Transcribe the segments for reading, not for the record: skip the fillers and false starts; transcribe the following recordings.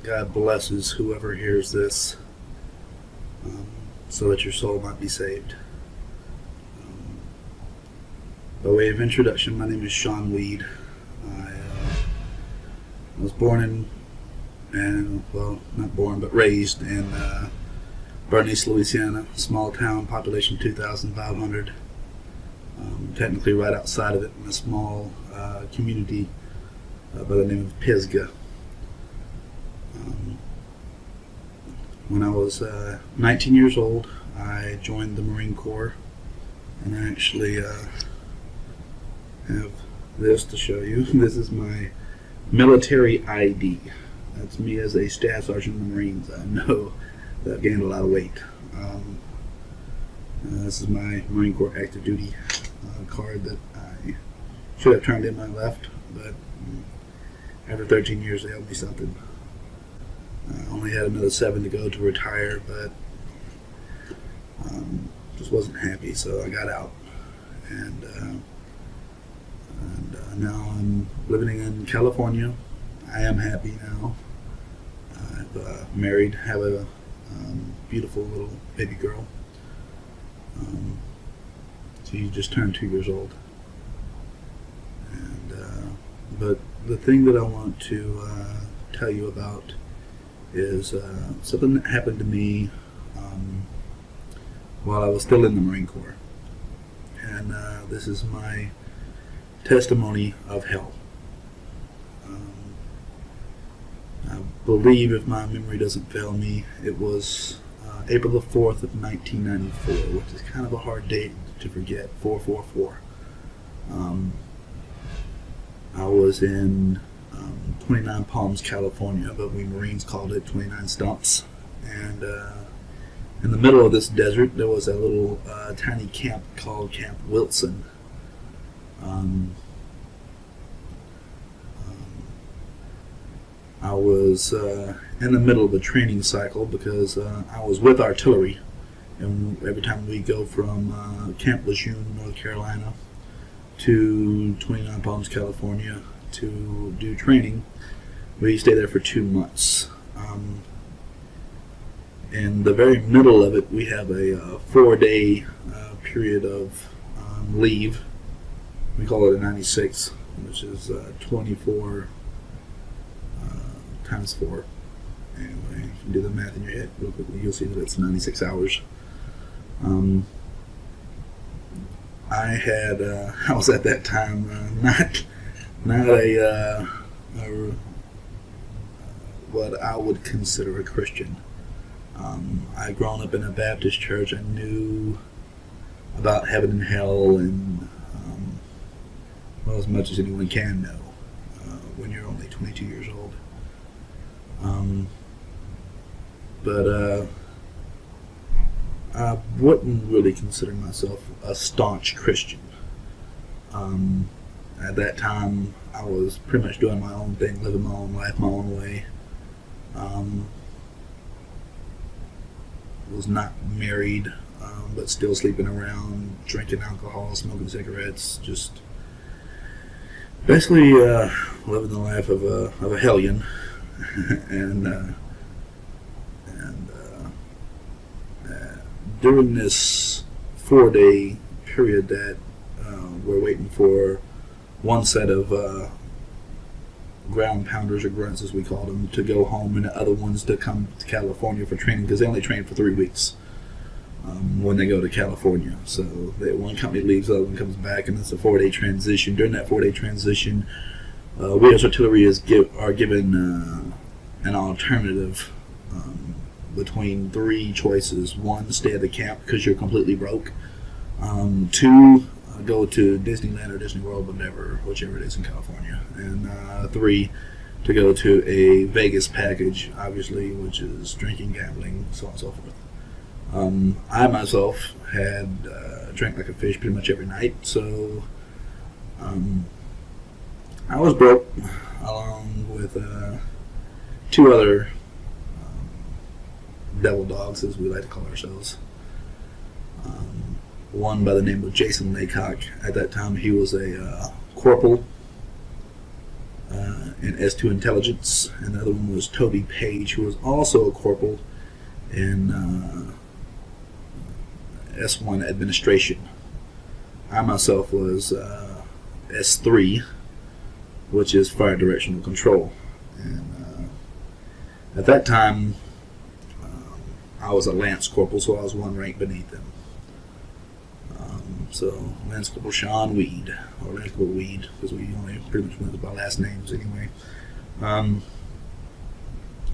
God blesses whoever hears this, so that your soul might be saved. By way of introduction, my name is Shawn Weed. I was born not born, but raised in Bernice, Louisiana, small town, population 2,500. Technically right outside of it in a small community by the name of Pisgah. When I was 19 years old, I joined the Marine Corps, and I actually have this to show you. This is my military ID. That's me as a staff sergeant in the Marines. I know that I've gained a lot of weight. This is my Marine Corps active duty card that I should have turned in my left, but after 13 years they owed me something. I only had another 7 to go to retire, but just wasn't happy, so I got out, and now I'm living in California. I am happy now. I've married, have a beautiful little baby girl. She just turned 2 years old. And but the thing that I want to tell you about is something that happened to me while I was still in the Marine Corps. And this is my testimony of hell. I believe, if my memory doesn't fail me, it was April the 4th of 1994, which is kind of a hard date to forget, 444. I was in 29 Palms, California, but we Marines called it 29 Stumps. And in the middle of this desert, there was a little tiny camp called Camp Wilson. I was in the middle of a training cycle because I was with artillery, and every time we go from Camp Lejeune, North Carolina, to 29 Palms, California, to do training, we stay there for 2 months. In the very middle of it, we have a 4-day period of leave. We call it a 96, which is 24 times 4. Anyway, if you do the math in your head real quickly, you'll see that it's 96 hours. I was at that time not a what I would consider a Christian. I'd grown up in a Baptist church. I knew about heaven and hell, and well, as much as anyone can know when you're only 22 years old. But I wouldn't really consider myself a staunch Christian. At that time, I was pretty much doing my own thing, living my own life, my own way. Was not married, but still sleeping around, drinking alcohol, smoking cigarettes, just basically living the life of a hellion. and during this 4-day period that we're waiting for one set of ground pounders, or grunts as we call them, to go home, and the other ones to come to California for training, because they only train for 3 weeks when they go to California. So one company leaves, the other one comes back, and it's a 4-day transition. During that 4-day transition, we as artillery are given an alternative between 3 choices. 1, stay at the camp because you're completely broke. 2, go to Disneyland or Disney World, whichever it is in California. And 3, to go to a Vegas package, obviously, which is drinking, gambling, so on and so forth. I myself had drank like a fish pretty much every night, so I was broke, along with 2 other devil dogs, as we like to call ourselves. One by the name of Jason Laycock. At that time, he was a corporal in S2 Intelligence, and the other one was Toby Page, who was also a corporal in S1 Administration. I myself was S3, which is Fire Directional Control. And at that time, I was a Lance Corporal, so I was one rank beneath them. So Lance Corporal Shawn Weed, or Lance Corporal Weed, because we only pretty much went by last names anyway. I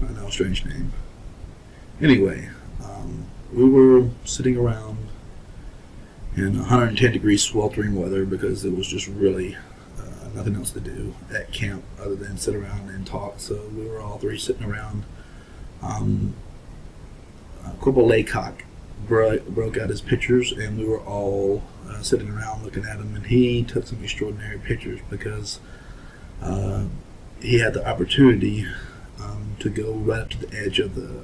know, strange name. Anyway, we were sitting around in 110 degree sweltering weather because it was just really nothing else to do at camp other than sit around and talk. So we were all three sitting around. Corporal Laycock broke out his pictures, and we were all sitting around looking at him, and he took some extraordinary pictures because he had the opportunity to go right up to the edge of the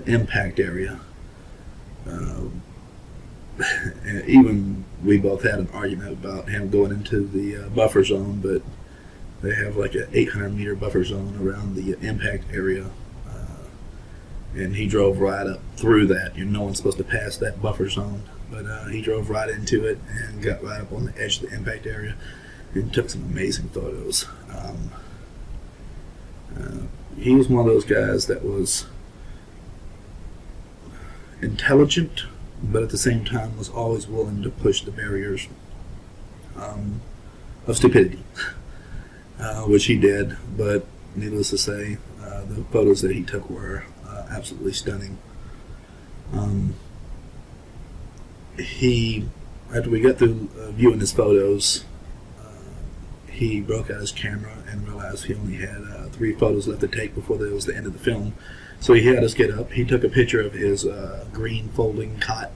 impact area. And even we both had an argument about him going into the buffer zone, but they have like an 800-meter buffer zone around the impact area, and he drove right up through that. No one's supposed to pass that buffer zone, but he drove right into it and got right up on the edge of the impact area and took some amazing photos. He was one of those guys that was intelligent, but at the same time was always willing to push the barriers of stupidity, which he did. But needless to say, the photos that he took were absolutely stunning. After we got through viewing his photos, he broke out his camera and realized he only had 3 photos left to take before it was the end of the film. So he had us get up. He took a picture of his green folding cot,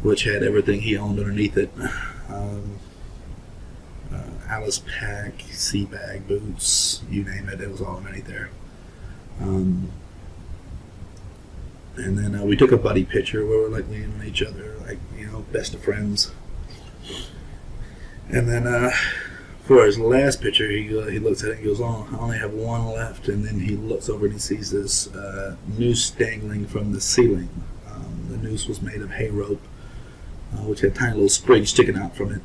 which had everything he owned underneath it. Alice pack, sea bag, boots, you name it, it was all underneath there. And then we took a buddy picture where we're like leaning on each other, like, best of friends. And then for his last picture, he looks at it and goes, "Oh, I only have one left." And then he looks over and he sees this noose dangling from the ceiling. The noose was made of hay rope, which had tiny little sprigs sticking out from it.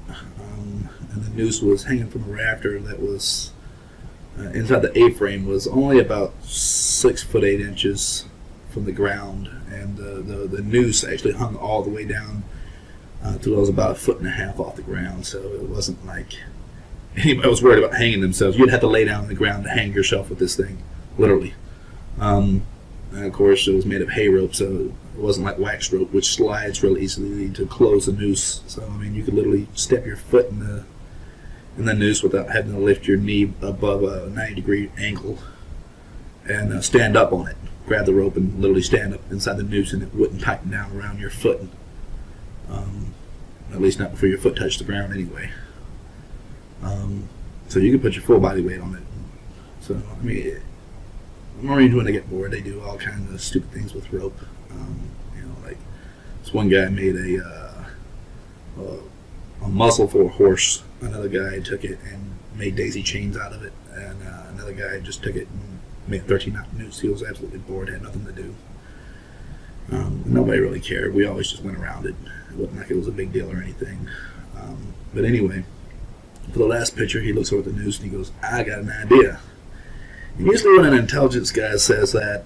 And the noose was hanging from a rafter that was inside the A-frame, was only about 6 foot 8 inches from the ground, and the noose actually hung all the way down till it was about 1.5 feet off the ground. So it wasn't like anybody was worried about hanging themselves. You'd have to lay down on the ground to hang yourself with this thing, literally. And of course, it was made of hay rope, so it wasn't like wax rope, which slides real easily to close the noose. So I mean, you could literally step your foot in the noose without having to lift your knee above a 90-degree angle and stand up on it. Grab the rope and literally stand up inside the noose, and it wouldn't tighten down around your foot. At least not before your foot touched the ground anyway. So you can put your full body weight on it. So, I mean, Marines, when they get bored, they do all kinds of stupid things with rope. Like this one guy made a muzzle for a horse. Another guy took it and made daisy chains out of it. And another guy just took it and made a 13-knot noose. He was absolutely bored, had nothing to do. Nobody really cared. We always just went around it. It wasn't like it was a big deal or anything. But anyway, for the last picture, he looks over at the noose and he goes, "I got an idea." And usually when an intelligence guy says that,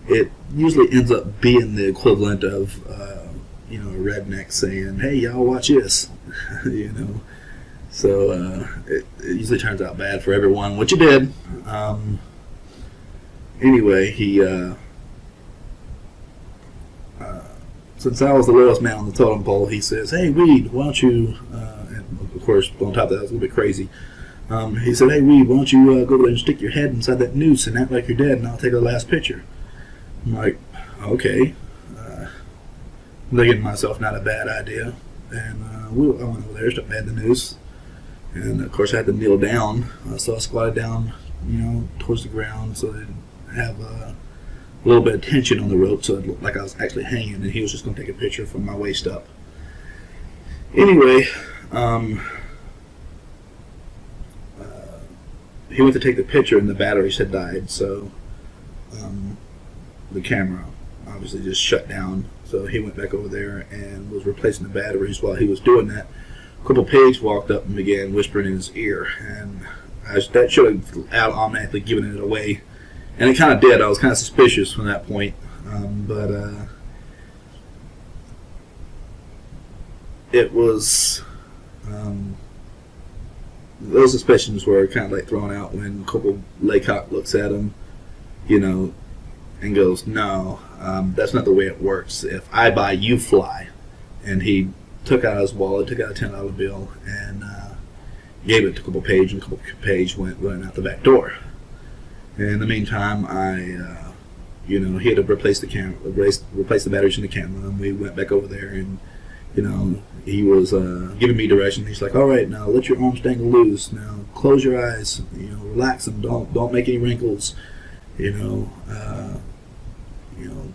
it usually ends up being the equivalent of, a redneck saying, "Hey, y'all, watch this." So it usually turns out bad for everyone, which it did. Anyway, he since I was the lowest man on the totem pole, he says, "Hey, Weed, why don't you?" And of course, on top of that, I was a little bit crazy. He said, "Hey, Weed, why don't you go over there and stick your head inside that noose and act like you're dead, and I'll take the last picture." I'm like, "Okay." Thinking to myself, not a bad idea. And I went over there, started at the noose. And of course, I had to kneel down. So I squatted down, towards the ground so I'd have a little bit of tension on the rope so it looked like I was actually hanging. And he was just going to take a picture from my waist up. Anyway, he went to take the picture and the batteries had died, so the camera obviously just shut down. So he went back over there and was replacing the batteries. While he was doing that, Corporal Page walked up and began whispering in his ear, and that should have automatically given it away, and it kind of did. I was kind of suspicious from that point, but it was those suspicions were kind of like thrown out when Corporal Laycock looks at him, and goes, "No, that's not the way it works. If I buy, you fly." And he took out his wallet, took out a $10 bill, and gave it to Corporal Page, and Corporal Page went running out the back door. In the meantime, he had to replace the camera, replace the batteries in the camera, and we went back over there, and he was giving me direction. He's like, "All right, now let your arms dangle loose. Now close your eyes. Relax them. Don't make any wrinkles.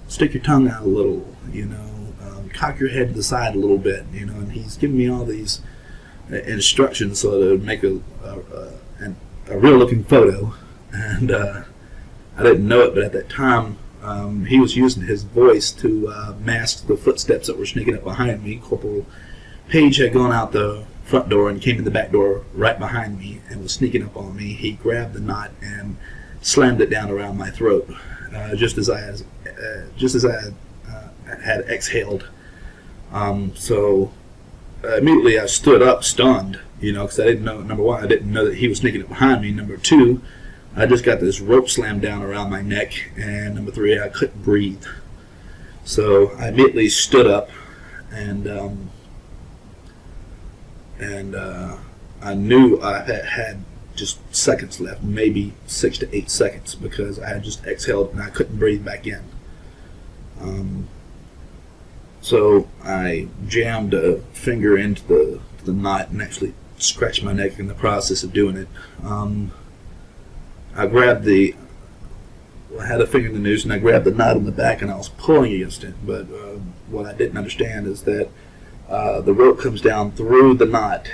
Stick your tongue out a little. Cock your head to the side a little bit. And he's giving me all these instructions so to make a real-looking photo. And I didn't know it, but at that time, he was using his voice to mask the footsteps that were sneaking up behind me. Corporal Page had gone out the front door and came in the back door right behind me and was sneaking up on me. He grabbed the knot and slammed it down around my throat, just as I had exhaled. So immediately I stood up, stunned, because I didn't know. Number one, I didn't know that he was sneaking up behind me. Number two, I just got this rope slammed down around my neck, and number three, I couldn't breathe. So I immediately stood up, and I knew I had just seconds left, maybe 6 to 8 seconds, because I had just exhaled and I couldn't breathe back in. So I jammed a finger into the knot and actually scratched my neck in the process of doing it. I had a finger in the noose, and I grabbed the knot in the back, and I was pulling against it. But what I didn't understand is that the rope comes down through the knot,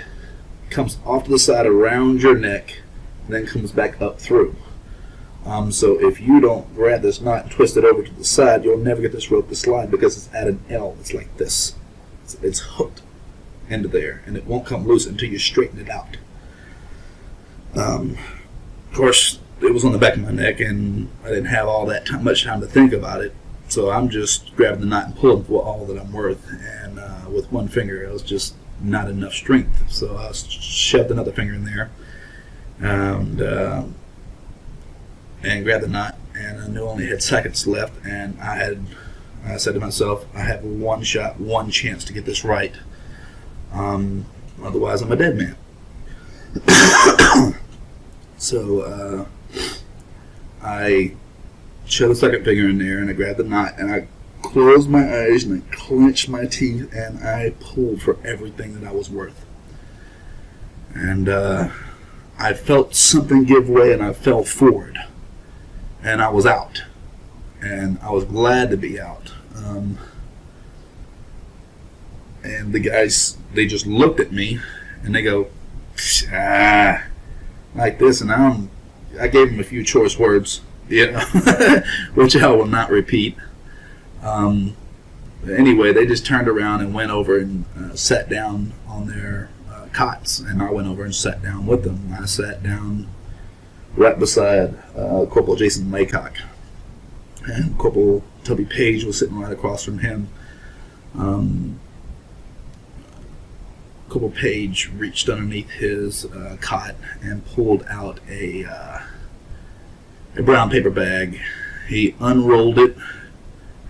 comes off to the side around your neck, and then comes back up through. So if you don't grab this knot and twist it over to the side, you'll never get this rope to slide because it's at an L. It's like this. It's hooked into there, and it won't come loose until you straighten it out. Of course, it was on the back of my neck, and I didn't have all that much time to think about it. So I'm just grabbing the knot and pulling for all that I'm worth. And with one finger, it was just not enough strength. So I shoved another finger in there and grabbed the knot. And I knew I only had seconds left. And I said to myself, I have one shot, one chance to get this right. Otherwise, I'm a dead man. So I shoved a second finger in there, and I grabbed the knot, and I closed my eyes, and I clenched my teeth, and I pulled for everything that I was worth. And I felt something give way, and I fell forward, and I was out, and I was glad to be out. And the guys, they just looked at me, and they go, like this, and I gave them a few choice words, which I will not repeat. Anyway, they just turned around and went over and sat down on their cots, and I went over and sat down with them. I sat down right beside Corporal Jason Laycock, and Corporal Tubby Page was sitting right across from him. Corporal Page reached underneath his cot and pulled out a brown paper bag. He unrolled it,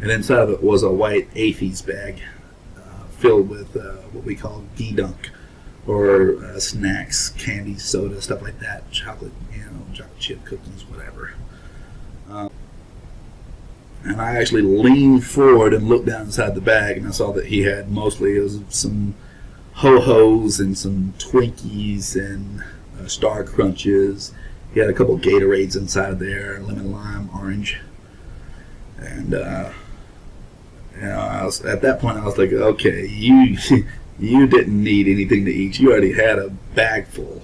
and inside of it was a white AFES bag filled with what we call D-Dunk, or snacks, candy, soda, stuff like that, chocolate, chocolate chip cookies, whatever. And I actually leaned forward and looked down inside the bag, and I saw that he had mostly some Ho-Hos and some Twinkies and Star Crunches. He had a couple Gatorades inside there, lemon, lime, orange. And at that point I was like, okay, you didn't need anything to eat. You already had a bag full,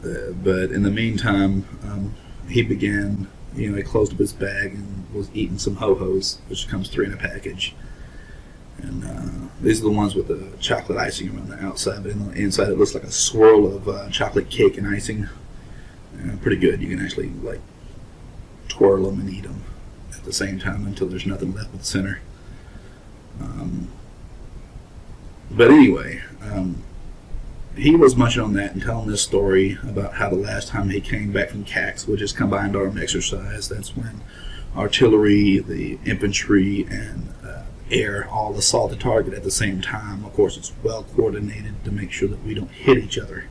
But in the meantime, he began, he closed up his bag and was eating some ho-hos, which comes 3 in a package. And these are the ones with the chocolate icing around the outside, but on the inside it looks like a swirl of chocolate cake and icing. Pretty good. You can actually like twirl them and eat them at the same time until there's nothing left but the center. But anyway, he was munching on that and telling this story about how the last time he came back from CAX, which is Combined Armed Exercise, that's when artillery, the infantry, and air all assault the target at the same time. Of course, it's well coordinated to make sure that we don't hit each other.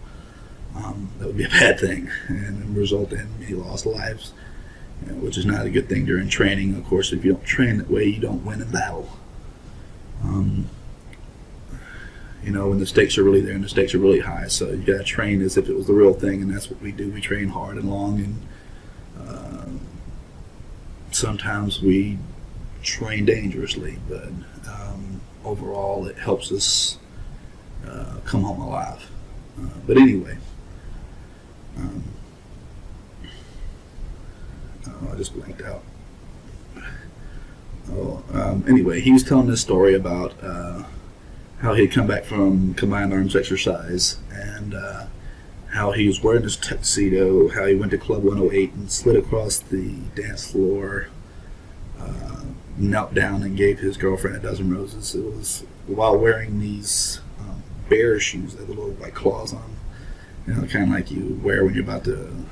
That would be a bad thing and result in many lost lives, which is not a good thing during training. Of course, if you don't train that way, you don't win in battle. When the stakes are really there and the stakes are really high, so you got to train as if it was the real thing, and that's what we do. We train hard and long, and sometimes we train dangerously, but overall it helps us come home alive. But anyway, I just blanked out. Anyway, he was telling this story about how he had come back from Combined Arms Exercise, and how he was wearing his tuxedo, how he went to Club 108 and slid across the dance floor, knelt down and gave his girlfriend a dozen roses. It was while wearing these bear shoes that have little like claws on them, kind of like you wear when you're about to,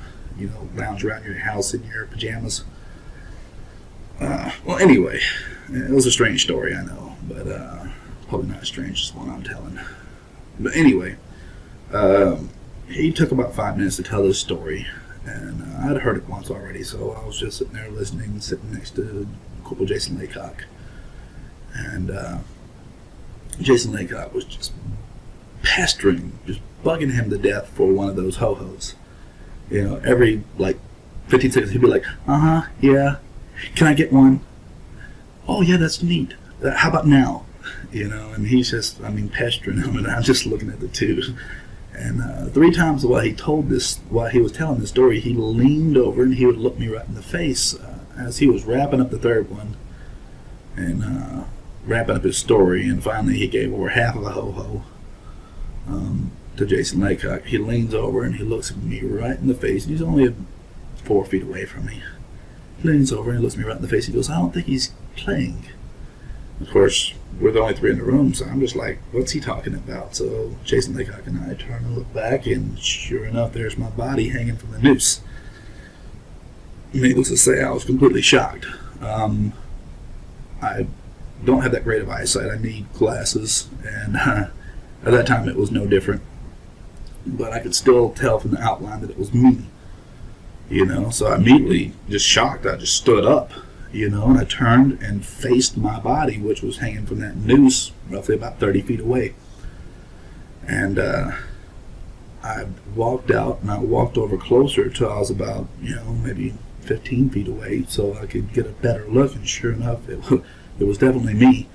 lounge around your house in your pajamas. Well, anyway, it was a strange story, I know, but probably not as strange as the one I'm telling. But anyway, he took about 5 minutes to tell this story, and I'd heard it once already, so I was just sitting there listening, sitting next to Corporal Jason Laycock. And Jason Laycock was just pestering, just bugging him to death for one of those ho-hos. Every 15 seconds he'd be like, yeah, can I get one? Oh yeah, that's neat. How about now? And he's just, pestering him, and I'm just looking at the two. And 3 times while he was telling this story, he leaned over and he would look me right in the face as he was wrapping up the third one and wrapping up his story. And finally, he gave over half of a ho-ho to Jason Laycock. He leans over and he looks at me right in the face. He's only 4 feet away from me. He leans over and he looks me right in the face. He goes, "I don't think he's playing." Of course, we're the only 3 in the room, so I'm just like, what's he talking about? So Jason Laycock and I turn and look back, and sure enough, there's my body hanging from the noose. Needless to say, I was completely shocked. I don't have that great of eyesight. I need glasses, and at that time it was no different. But I could still tell from the outline that it was me. So I immediately, just shocked, I just stood up. And I turned and faced my body, which was hanging from that noose roughly about 30 feet away. And I walked out, and I walked over closer till I was about, maybe 15 feet away, so I could get a better look. And sure enough, it was definitely me.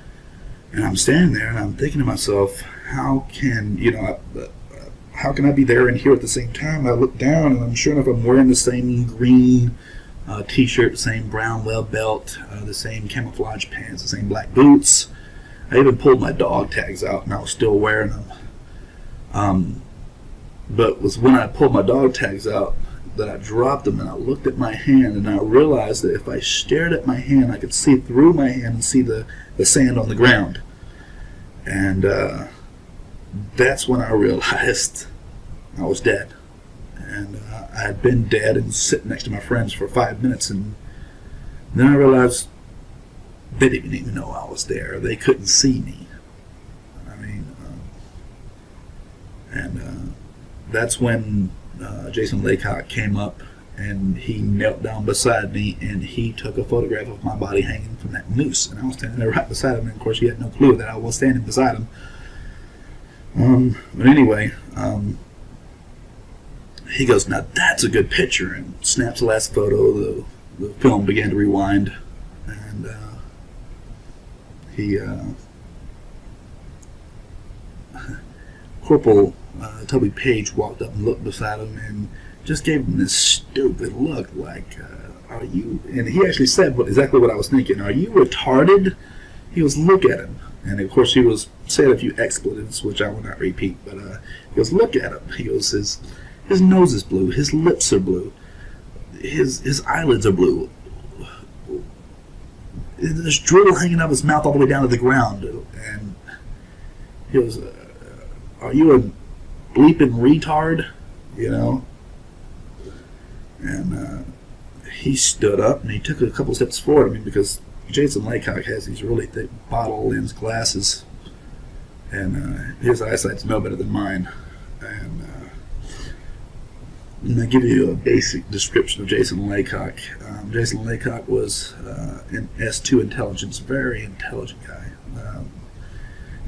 And I'm standing there, and I'm thinking to myself, how can I be there and here at the same time? I look down, and I'm sure enough, I'm wearing the same green t-shirt, the same brown weld belt, the same camouflage pants, the same black boots. I even pulled my dog tags out, and I was still wearing them. But it was when I pulled my dog tags out that I dropped them, and I looked at my hand, and I realized that if I stared at my hand, I could see through my hand and see the sand on the ground. And that's when I realized I was dead. And I had been dead and sitting next to my friends for 5 minutes, and then I realized they didn't even know I was there. They couldn't see me. That's when Jason Laycock came up, and he knelt down beside me, and he took a photograph of my body hanging from that noose, and I was standing there right beside him, and of course he had no clue that I was standing beside him. But anyway, he goes, "Now that's a good picture," and snaps the last photo. The film began to rewind, and Corporal Toby Page walked up and looked beside him and just gave him this stupid look like, are you, and he actually said exactly what I was thinking, are you retarded? He goes, look at him. And of course he was saying a few expletives, which I will not repeat, but he goes, look at him. He goes, his nose is blue, his lips are blue, his eyelids are blue. There's drool hanging out of his mouth all the way down to the ground. And he goes, are you a bleeping retard? You know? And he stood up and he took a couple steps forward. I mean, because Jason Laycock has these really thick bottle lens glasses, and his eyesight's no better than mine. And I'll give you a basic description of Jason Laycock. Jason Laycock was an S2 intelligence, very intelligent guy.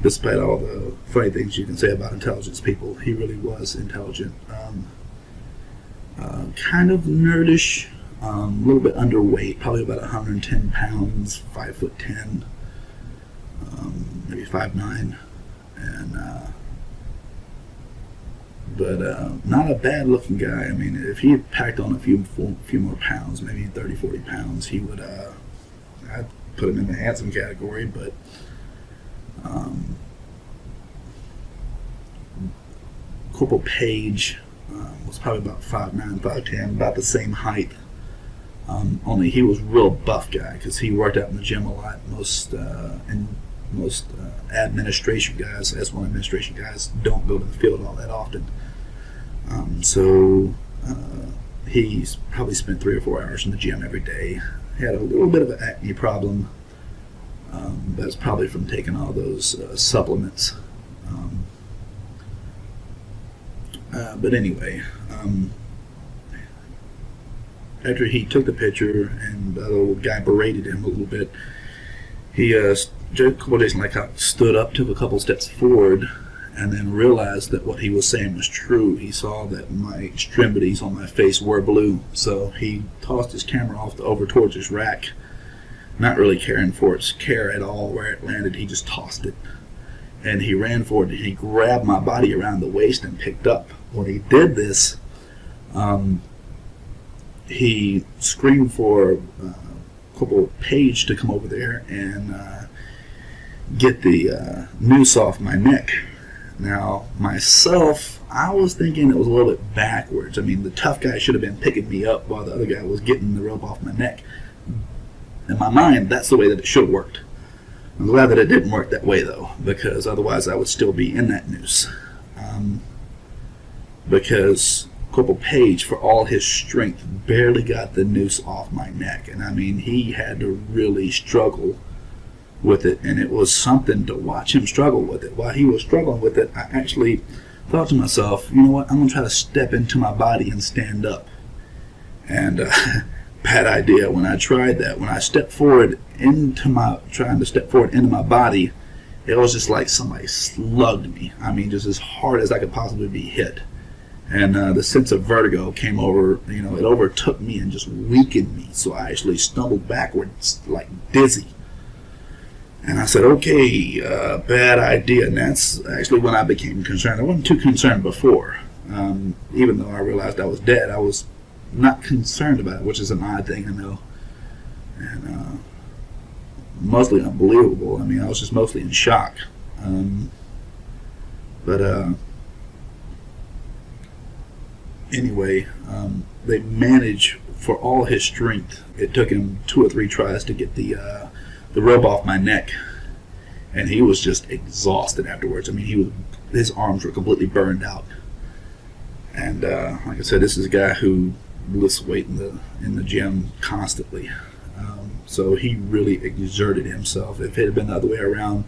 Despite all the funny things you can say about intelligence people, he really was intelligent. Kind of nerdish, a little bit underweight, probably about 110 pounds, 5'10", maybe 5'9", and but not a bad looking guy. I mean, if he had packed on a few more pounds, maybe 30, 40 pounds, he would, I'd put him in the handsome category, but Corporal Page was probably about 5'9", 5'10", about the same height. Only he was a real buff guy because he worked out in the gym a lot. Most administration guys, S1 administration guys, don't go to the field all that often. So he's probably spent 3 or 4 hours in the gym every day. He had a little bit of an acne problem. That's probably from taking all those supplements. But anyway, after he took the picture and the little guy berated him a little bit, Jason Laycock stood up, took a couple steps forward, and then realized that what he was saying was true. He saw that my extremities on my face were blue, so he tossed his camera off over towards his rack, not really caring for its care at all where it landed. He just tossed it, and he ran forward and he grabbed my body around the waist and picked up. When he did this, he screamed for Corporal Page to come over there and get the noose off my neck. Now, myself, I was thinking it was a little bit backwards. I mean, the tough guy should have been picking me up while the other guy was getting the rope off my neck. In my mind, that's the way that it should have worked. I'm glad that it didn't work that way, though, because otherwise I would still be in that noose. Because Corporal Page, for all his strength, barely got the noose off my neck. And I mean, he had to really struggle with it, and it was something to watch him struggle with it. While he was struggling with it, I actually thought to myself, you know what, I'm going to try to step into my body and stand up. And bad idea. When I tried that, when I stepped forward trying to step forward into my body, it was just like somebody slugged me. I mean, just as hard as I could possibly be hit. And the sense of vertigo came over, it overtook me and just weakened me. So I actually stumbled backwards like dizzy. And I said, okay, bad idea. And that's actually when I became concerned. I wasn't too concerned before. Even though I realized I was dead, I was not concerned about it, which is an odd thing, I know. And mostly unbelievable. I mean, I was just mostly in shock. Anyway, they managed, for all his strength, it took him 2 or 3 tries to get the rope off my neck, and he was just exhausted afterwards. I mean, his arms were completely burned out. And like I said, this is a guy who lifts weight in the gym constantly. So he really exerted himself. If it had been the other way around,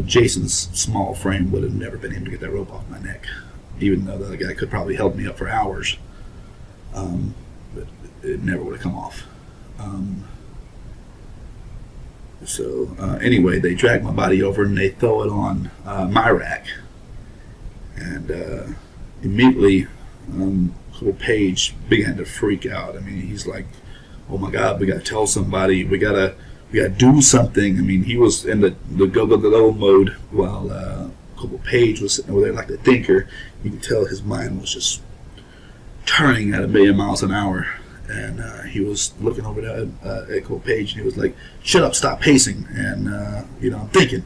Jason's small frame would have never been able to get that rope off my neck, even though the other guy could probably held me up for hours. But it never would have come off. Anyway, they drag my body over and they throw it on my rack. And immediately, Corporal Page began to freak out. I mean, he's like, oh my God, we got to tell somebody. We got to do something. I mean, he was in the go mode while couple Page was sitting over there like the thinker. You could tell his mind was just turning at 1,000,000 miles an hour. And he was looking over there at Cole Page, and he was like, "Shut up, stop pacing." And I'm thinking.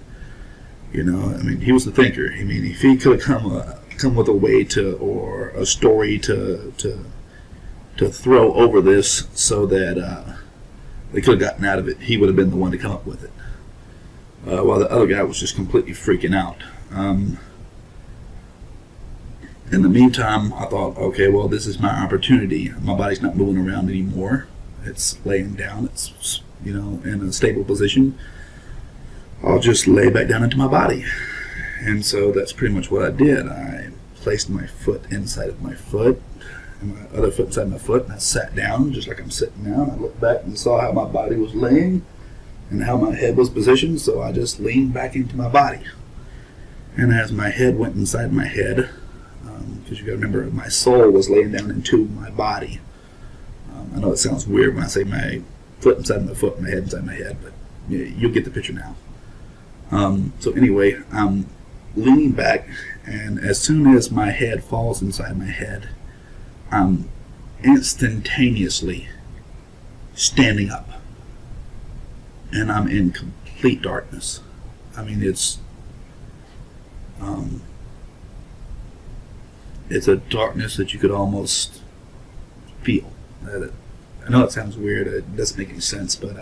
I mean, he was the thinker. I mean, if he could have come with a way to, or a story to throw over this so that they could have gotten out of it, he would have been the one to come up with it. While the other guy was just completely freaking out. In the meantime, I thought, okay, well, this is my opportunity. My body's not moving around anymore. It's laying down. It's, in a stable position. I'll just lay back down into my body. And so that's pretty much what I did. I placed my foot inside of my foot, and my other foot inside my foot, and I sat down just like I'm sitting now. And I looked back and saw how my body was laying and how my head was positioned, so I just leaned back into my body. And as my head went inside my head, because you got to remember, my soul was laying down into my body. I know it sounds weird when I say my foot inside my foot, my head inside my head, but you'll get the picture now. So anyway, I'm leaning back, and as soon as my head falls inside my head, I'm instantaneously standing up, and I'm in complete darkness. I mean, it's a darkness that you could almost feel. I know it sounds weird, it doesn't make any sense, but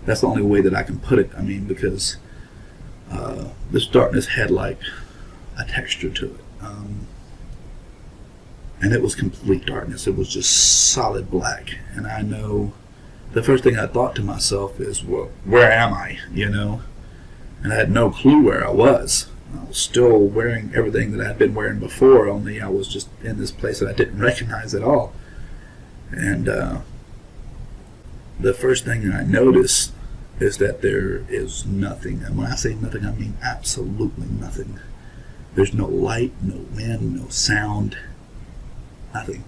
that's the only way that I can put it. I mean, because this darkness had like a texture to it. And it was complete darkness. It was just solid black. And I know the first thing I thought to myself is, well, where am I? And I had no clue where I was. I was still wearing everything that I had been wearing before, only I was just in this place that I didn't recognize at all. And the first thing I noticed is that there is nothing. And when I say nothing, I mean absolutely nothing. There's no light, no wind, no sound, nothing.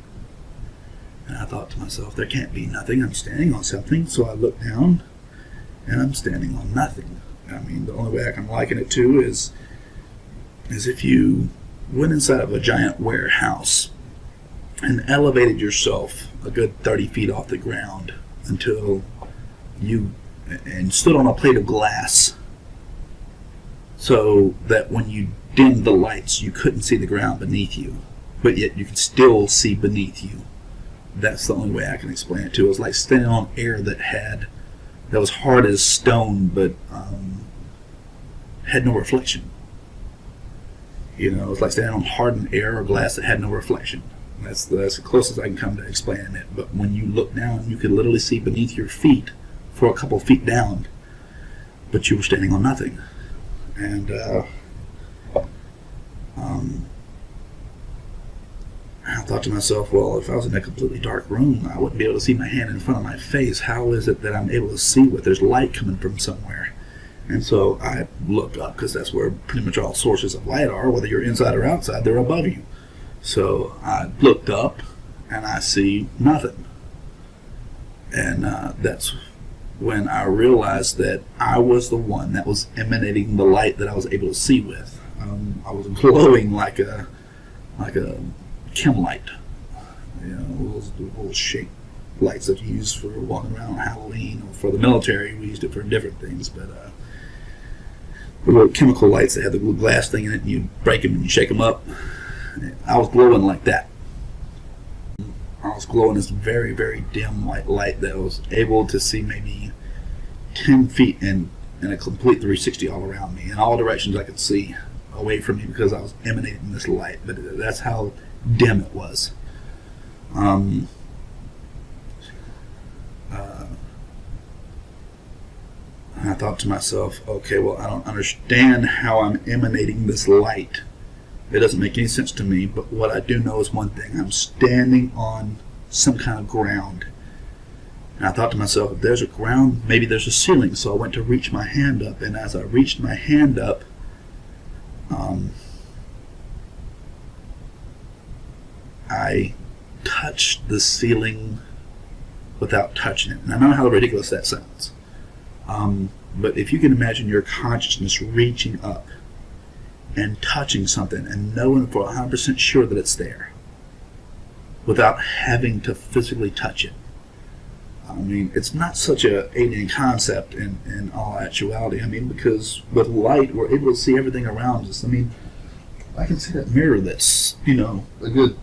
And I thought to myself, there can't be nothing. I'm standing on something. So I looked down, and I'm standing on nothing. I mean, the only way I can liken it to is if you went inside of a giant warehouse and elevated yourself a good 30 feet off the ground until you stood on a plate of glass, so that when you dimmed the lights you couldn't see the ground beneath you, but yet you could still see beneath you. That's the only way I can explain it to. It was like standing on air that was hard as stone, but had no reflection. It was like standing on hardened air or glass that had no reflection. That's the closest I can come to explaining it. But when you look down, you could literally see beneath your feet for a couple feet down, but you were standing on nothing. And I thought to myself, well, if I was in a completely dark room, I wouldn't be able to see my hand in front of my face. How is it that I'm able to see with there's light coming from somewhere? And so I looked up, because that's where pretty much all sources of light are, whether you're inside or outside, they're above you. So I looked up, and I see nothing. And that's when I realized that I was the one that was emanating the light that I was able to see with. I was glowing like a chem light, those little shaped lights that you use for walking around on Halloween, or for the military we used it for different things. But the little chemical lights that had the little glass thing in it, and you break them and you shake them up. I was glowing like that. I was glowing this very, very dim white light that was able to see maybe 10 feet in a complete 360 all around me, in all directions I could see away from me, because I was emanating this light. But that's how dim it was. I thought to myself, okay, well, I don't understand how I'm emanating this light. It doesn't make any sense to me, but what I do know is one thing. I'm standing on some kind of ground. And I thought to myself, if there's a ground, maybe there's a ceiling. So I went to reach my hand up, and as I reached my hand up, I touched the ceiling without touching it. And I know how ridiculous that sounds. But if you can imagine your consciousness reaching up and touching something and knowing for 100% sure that it's there without having to physically touch it. I mean, it's not such a alien concept in all actuality. I mean, because with light, we're able to see everything around us. I mean, I can see that mirror that's, a good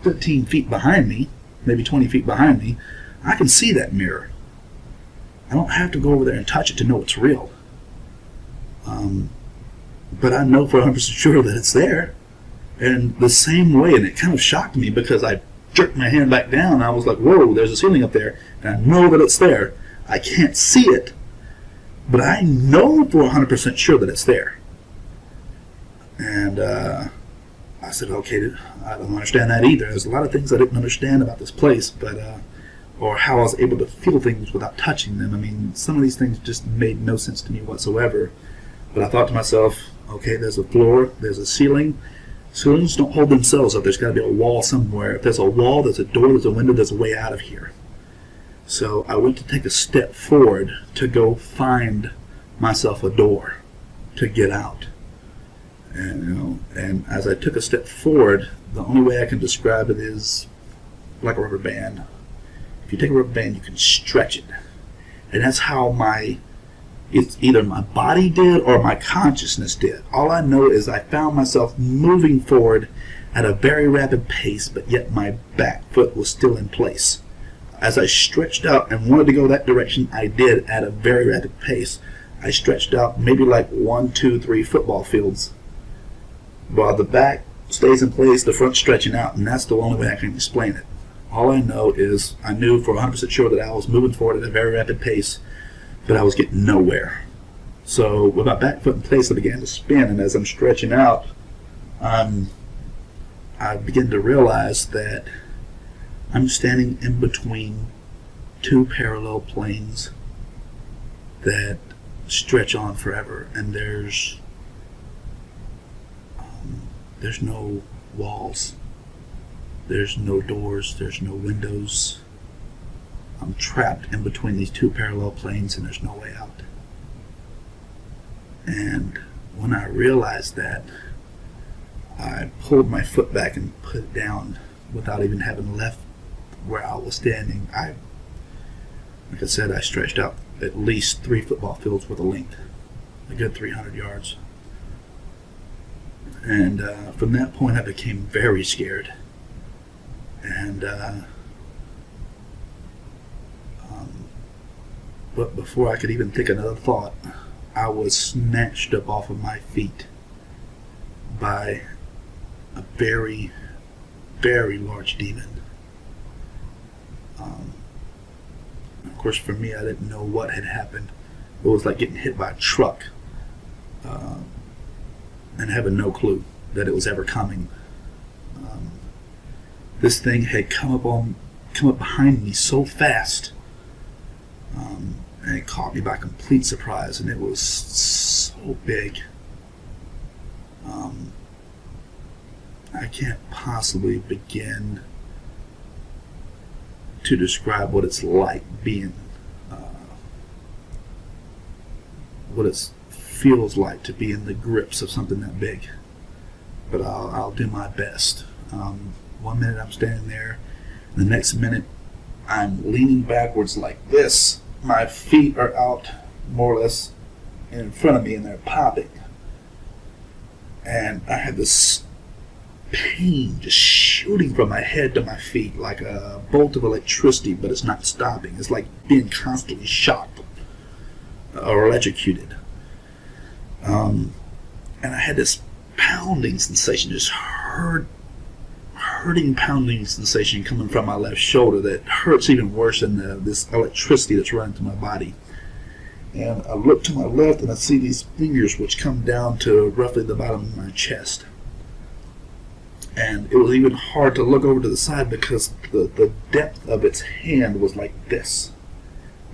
15 feet behind me, maybe 20 feet behind me. I can see that mirror. I don't have to go over there and touch it to know it's real. But I know for 100% sure that it's there. And the same way, and it kind of shocked me because I jerked my hand back down. I was like, whoa, there's a ceiling up there. And I know that it's there. I can't see it, but I know for 100% sure that it's there. And I said, okay, I don't understand that either. There's a lot of things I didn't understand about this place, but or how I was able to feel things without touching them. I mean, some of these things just made no sense to me whatsoever. But I thought to myself, okay, there's a floor, there's a ceiling. Ceilings don't hold themselves up. There's got to be a wall somewhere. If there's a wall, there's a door, there's a window, there's a way out of here. So I went to take a step forward to go find myself a door to get out. And as I took a step forward, the only way I can describe it is like a rubber band. If you take a rubber band, you can stretch it. And that's how it's either my body did or my consciousness did. All I know is I found myself moving forward at a very rapid pace, but yet my back foot was still in place. As I stretched out and wanted to go that direction, I did at a very rapid pace. I stretched out maybe like 1, 2, 3 football fields. While the back stays in place, the front stretching out, and that's the only way I can explain it. All I know is I knew for 100% sure that I was moving forward at a very rapid pace, but I was getting nowhere. So with my back foot in place, I began to spin, and as I'm stretching out, I begin to realize that I'm standing in between 2 parallel planes that stretch on forever, and there's no walls, there's no doors, there's no windows. I'm trapped in between these 2 parallel planes, and there's no way out. And when I realized that, I pulled my foot back and put it down without even having left where I was standing. Like I said, I stretched out at least 3 football fields worth of length, a good 300 yards. And from that point, I became very scared. And but before I could even think another thought, I was snatched up off of my feet by a very, very large demon. Of course, for me, I didn't know what had happened. It was like getting hit by a truck and having no clue that it was ever coming. This thing had come up behind me so fast, and it caught me by complete surprise, and it was so big. I can't possibly begin to describe what it's like being, what it feels like to be in the grips of something that big. But I'll do my best. 1 minute I'm standing there, the next minute I'm leaning backwards like this. My feet are out more or less in front of me, and they're popping. And I have this pain just shooting from my head to my feet like a bolt of electricity, but it's not stopping. It's like being constantly shocked or electrocuted. And I had this pounding sensation, just hurting pounding sensation coming from my left shoulder that hurts even worse than this electricity that's running through my body. And I look to my left and I see these fingers which come down to roughly the bottom of my chest. And it was even hard to look over to the side because the depth of its hand was like this.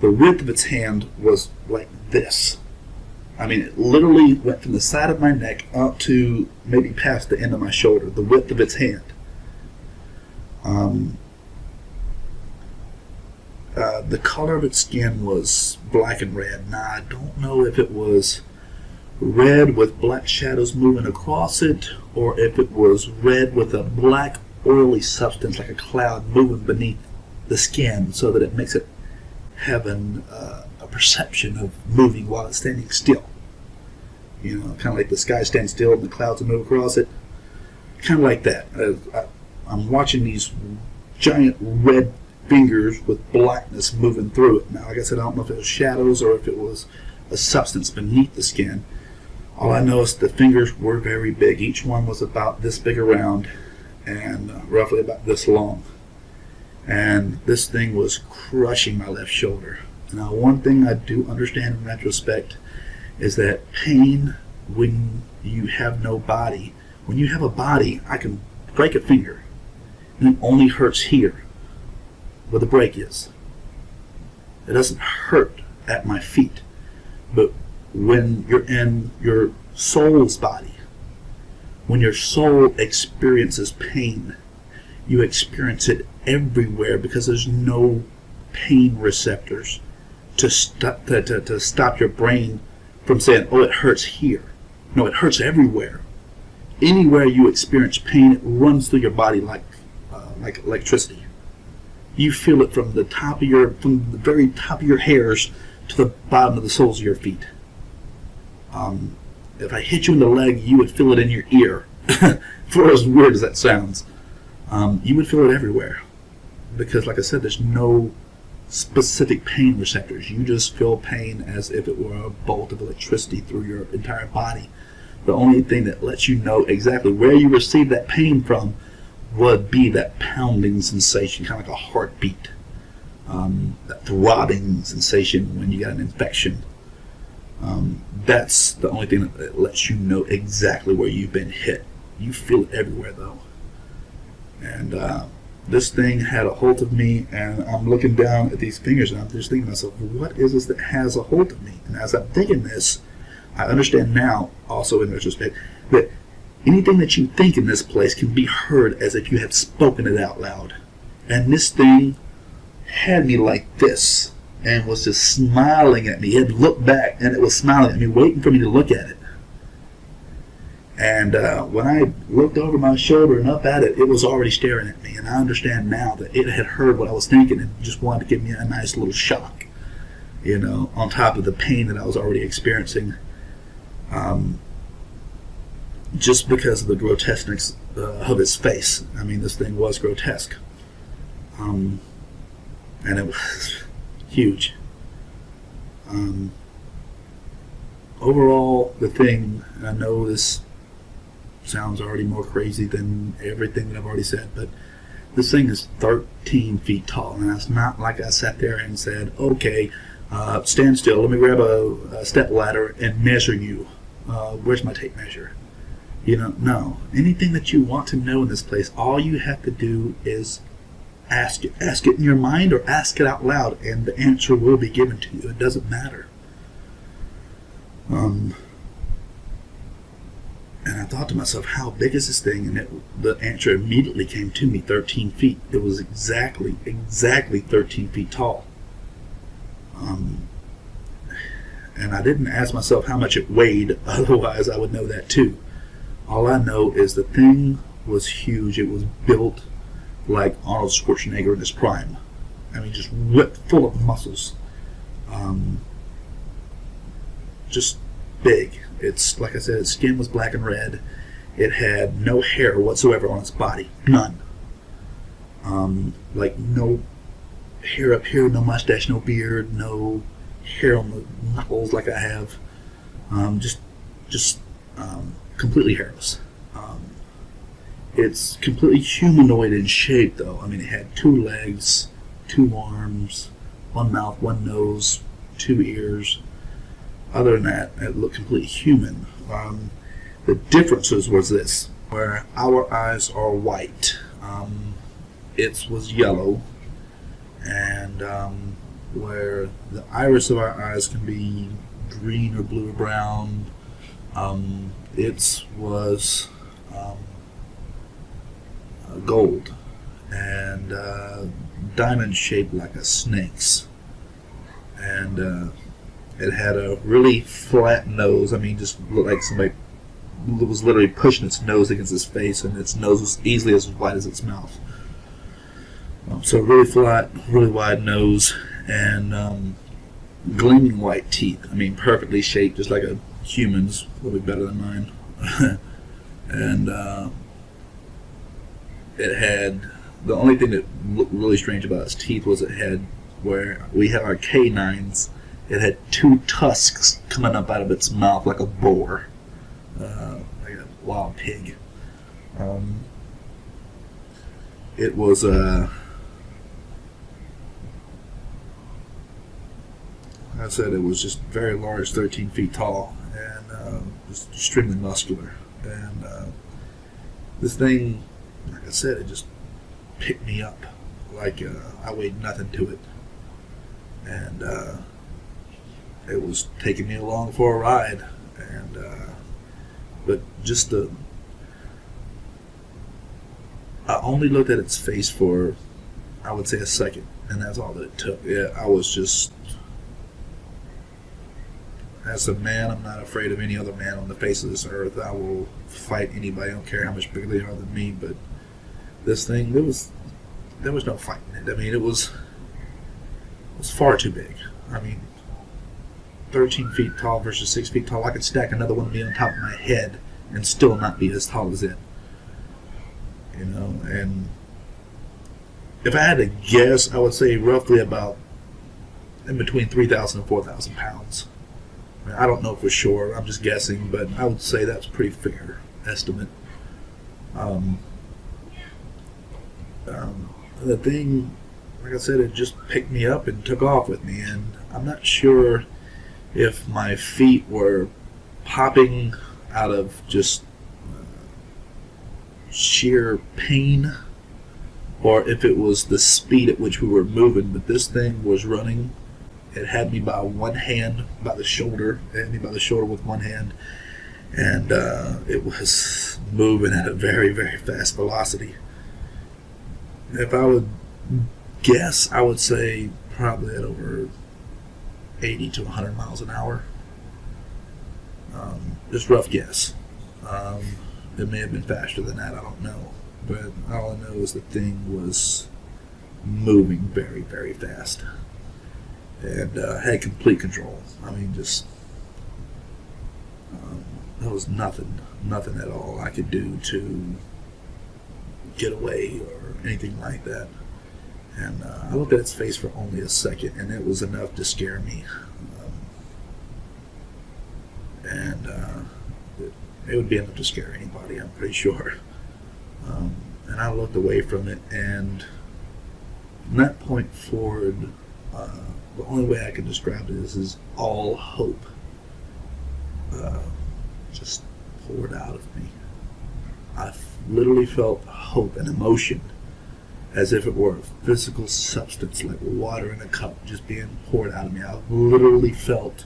The width of its hand was like this. I mean, it literally went from the side of my neck up to maybe past the end of my shoulder, the width of its hand. The color of its skin was black and red. Now, I don't know if it was red with black shadows moving across it, or if it was red with a black oily substance like a cloud moving beneath the skin so that it makes it have a perception of moving while it's standing still. You know, kind of like the sky stands still and the clouds will move across it. Kind of like that. I'm watching these giant red fingers with blackness moving through it. Now, like I said, I don't know if it was shadows or if it was a substance beneath the skin. All I know is the fingers were very big. Each one was about this big around and roughly about this long. And this thing was crushing my left shoulder. Now, one thing I do understand in retrospect is that pain when you have no body. When you have a body, I can break a finger and it only hurts here where the break is. It doesn't hurt at my feet. But when you're in your soul's body, when your soul experiences pain, you experience it everywhere because there's no pain receptors to stop your brain from saying, oh, it hurts here. No, it hurts everywhere. Anywhere you experience pain, it runs through your body like electricity. You feel it from the very top of your hairs to the bottom of the soles of your feet. If I hit you in the leg, you would feel it in your ear. For as weird as that sounds, you would feel it everywhere. Because, like I said, there's no specific pain receptors. You just feel pain as if it were a bolt of electricity through your entire body. The only thing that lets you know exactly where you received that pain from would be that pounding sensation, kind of like a heartbeat. That throbbing sensation when you got an infection. That's the only thing that lets you know exactly where you've been hit. You feel it everywhere, though. And this thing had a hold of me, and I'm looking down at these fingers, and I'm just thinking to myself, what is this that has a hold of me? And as I'm thinking this, I understand now, also in retrospect, that anything that you think in this place can be heard as if you had spoken it out loud. And this thing had me like this and was just smiling at me. It had looked back and it was smiling at me, waiting for me to look at it. And when I looked over my shoulder and up at it, it was already staring at me. And I understand now that it had heard what I was thinking and just wanted to give me a nice little shock, you know, on top of the pain that I was already experiencing. Just because of the grotesqueness of its face. I mean, this thing was grotesque. And it was huge. Overall, the thing, I know this sounds already more crazy than everything that I've already said, but this thing is 13 feet tall. And it's not like I sat there and said, okay, stand still, let me grab a step ladder and measure you. Where's my tape measure? You know, no. Anything that you want to know in this place, all you have to do is ask it. Ask it in your mind or ask it out loud, and the answer will be given to you. It doesn't matter. And I thought to myself, how big is this thing? And the answer immediately came to me, 13 feet. It was exactly 13 feet tall. And I didn't ask myself how much it weighed, otherwise I would know that too. All I know is the thing was huge. It was built like Arnold Schwarzenegger in his prime. I mean, just ripped full of muscles. Just big. It's, like I said, its skin was black and red. It had no hair whatsoever on its body. None. Like no hair up here, no mustache, no beard, no hair on the knuckles like I have. Just completely hairless. It's completely humanoid in shape, though. I mean, it had 2 legs, 2 arms, 1 mouth, 1 nose, 2 ears. Other than that, it looked completely human. The differences was this, where our eyes are white. Its was yellow, and where the iris of our eyes can be green or blue or brown, its was gold and diamond shaped like a snake's. And It had a really flat nose. I mean, just looked like somebody was literally pushing its nose against its face, and its nose was easily as wide as its mouth. So really flat, really wide nose, and gleaming white teeth. I mean, perfectly shaped, just like a human's, a little bit better than mine. And it had, the only thing that looked really strange about its teeth was it had, where we have our canines, it had two tusks coming up out of its mouth like a boar, like a wild pig. It was like I said, it was just very large, 13 feet tall, and just extremely muscular. And this thing, like I said, it just picked me up like I weighed nothing to it. And it was taking me along for a ride. And but just I only looked at its face for, I would say, a second, and that's all that it took. Yeah, I was just, as a man, I'm not afraid of any other man on the face of this earth. I will fight anybody. I don't care how much bigger they are than me. But this thing, there was no fighting it. I mean, it was far too big. I mean, 13 feet tall versus 6 feet tall. I could stack another one of me on top of my head and still not be as tall as it. You know, and if I had to guess, I would say roughly about in between 3,000 and 4,000 pounds. I don't know for sure. I'm just guessing, but I would say that's a pretty fair estimate. The thing, like I said, it just picked me up and took off with me, and I'm not sure if my feet were popping out of just sheer pain, or if it was the speed at which we were moving. But this thing was running. It had me by one hand, by the shoulder. It had me by the shoulder with one hand. And it was moving at a very, very fast velocity. If I would guess, I would say probably at over 80 to 100 miles an hour. Just rough guess. It may have been faster than that, I don't know. But all I know is the thing was moving very, very fast. And had complete control. I mean, just there was nothing at all I could do to get away or anything like that. And I looked at its face for only a second, and it was enough to scare me. It would be enough to scare anybody, I'm pretty sure. And I looked away from it, and from that point forward, the only way I can describe it is all hope just poured out of me. I literally felt hope and emotion as if it were a physical substance, like water in a cup just being poured out of me. I literally felt